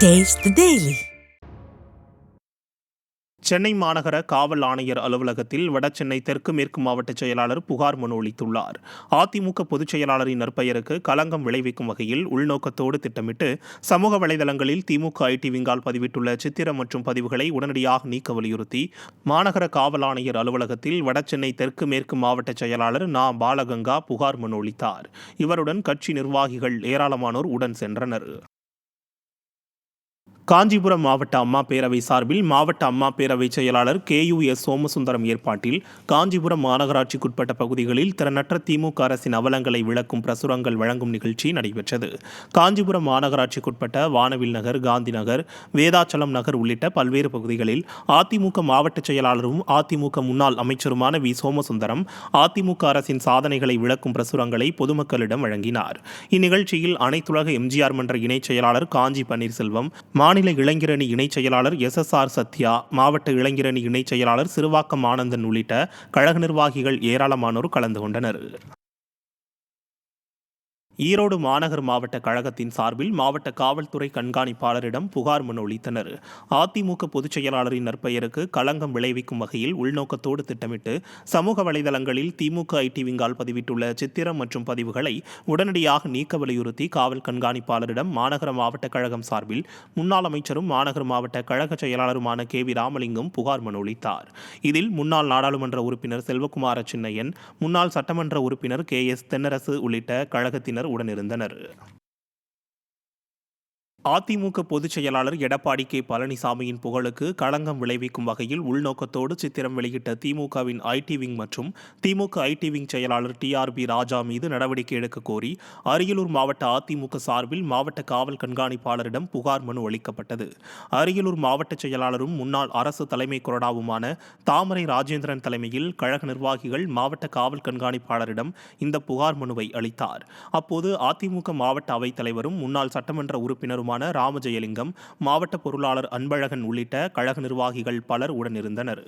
Taste the Daily. Chennai மாநகர காவல் ஆணையர் அலுவலகத்தில் வடசென்னை தெற்கு மேற்கு மாவட்ட செயலாளர் புகார் மனு அளித்துள்ளார். அதிமுக பொதுச் செயலாளரின் நற்பெயருக்கு களங்கம் விளைவிக்கும் வகையில் உள்நோக்கத்தோடு திட்டமிட்டு சமூக வலைதளங்களில் திமுக ஐடி விங்கால் பதிவிட்டுள்ள சித்திரம் மற்றும் பதிவுகளை உடனடியாக நீக்க வலியுறுத்தி மாநகர காவல் ஆணையர் அலுவலகத்தில் வடசென்னை தெற்கு மேற்கு மாவட்ட செயலாளர் நா. பாலகங்கா புகார் மனு அளித்தார். இவருடன் கட்சி நிர்வாகிகள் ஏராளமானோர் உடன் சென்றனர். காஞ்சிபுரம் மாவட்ட அம்மா பேரவை சார்பில் மாவட்ட அம்மா பேரவை செயலாளர் KUS சோமசுந்தரம் ஏற்பாட்டில் காஞ்சிபுரம் மாநகராட்சிக்குட்பட்ட பகுதிகளில் திறனற்ற திமுக அரசின் அவலங்களை விளக்கும் பிரசுரங்கள் வழங்கும் நிகழ்ச்சி நடைபெற்றது. காஞ்சிபுரம் மாநகராட்சிக்குட்பட்ட வானவில் நகர், காந்தி நகர், வேதாச்சலம் நகர் உள்ளிட்ட பல்வேறு பகுதிகளில் அதிமுக மாவட்ட செயலாளரும் அதிமுக முன்னாள் அமைச்சருமான வி. சோமசுந்தரம் அதிமுக அரசின் சாதனைகளை விளக்கும் பிரசுரங்களை பொதுமக்களிடம் வழங்கினார். இந்நிகழ்ச்சியில் அனைத்துலக எம்ஜிஆர் மன்ற இணைச் செயலாளர் காஞ்சி பன்னீர்செல்வம், மாநில இளைஞரணி இணைச் செயலாளர் SSR சத்யா, மாவட்ட இளைஞரணி இணைச் செயலாளர் சிறுவாக்கம் ஆனந்தன் உள்ளிட்ட கழக நிர்வாகிகள் ஏராளமானோர் கலந்து கொண்டனர். ஈரோடு மாநகர் மாவட்ட கழகத்தின் சார்பில் மாவட்ட காவல்துறை கண்காணிப்பாளரிடம் புகார் மனு அளித்தனர். அதிமுக பொதுச் செயலாளரின் நற்பெயருக்கு களங்கம் விளைவிக்கும் வகையில் உள்நோக்கத்தோடு திட்டமிட்டு சமூக வலைதளங்களில் திமுக ஐடி விங்கால் பதிவிட்டுள்ள சித்திரம் மற்றும் பதிவுகளை உடனடியாக நீக்க வலியுறுத்தி காவல் கண்காணிப்பாளரிடம் மாநகர மாவட்ட கழகம் சார்பில் முன்னாள் அமைச்சரும் மாநகர மாவட்ட கழக செயலாளருமான KV ராமலிங்கம் புகார் மனு அளித்தார். இதில் முன்னாள் நாடாளுமன்ற உறுப்பினர் செல்வகுமார சின்னையன், முன்னாள் சட்டமன்ற உறுப்பினர் KS தென்னரசு உள்ளிட்ட கழகத்தினர் உடனிருந்தனர். அதிமுக பொதுச் செயலாளர் எடப்பாடி K. பழனிசாமியின் புகழுக்கு களங்கம் விளைவிக்கும் வகையில் உள்நோக்கத்தோடு சித்திரம் வெளியிட்ட திமுகவின் ஐடி விங் மற்றும் திமுக ஐடி விங் செயலாளர் TRB ராஜா மீது நடவடிக்கை எடுக்க கோரி அரியலூர் மாவட்ட அதிமுக சார்பில் மாவட்ட காவல் கண்காணிப்பாளரிடம் புகார் மனு அளிக்கப்பட்டது. அரியலூர் மாவட்ட செயலாளரும் முன்னாள் அரசு தலைமை கொறடாவுமான தாமரை ராஜேந்திரன் தலைமையில் கழக நிர்வாகிகள் மாவட்ட காவல் கண்காணிப்பாளரிடம் இந்த புகார் மனுவை அளித்தார். அப்போது அதிமுக மாவட்ட அவைத் தலைவரும் முன்னாள் சட்டமன்ற உறுப்பினரும் ராமஜெயலிங்கம், மாவட்ட பொருளாளர் அன்பழகன் உள்ளிட்ட கழக நிர்வாகிகள் பலர் உடனிருந்தனர்.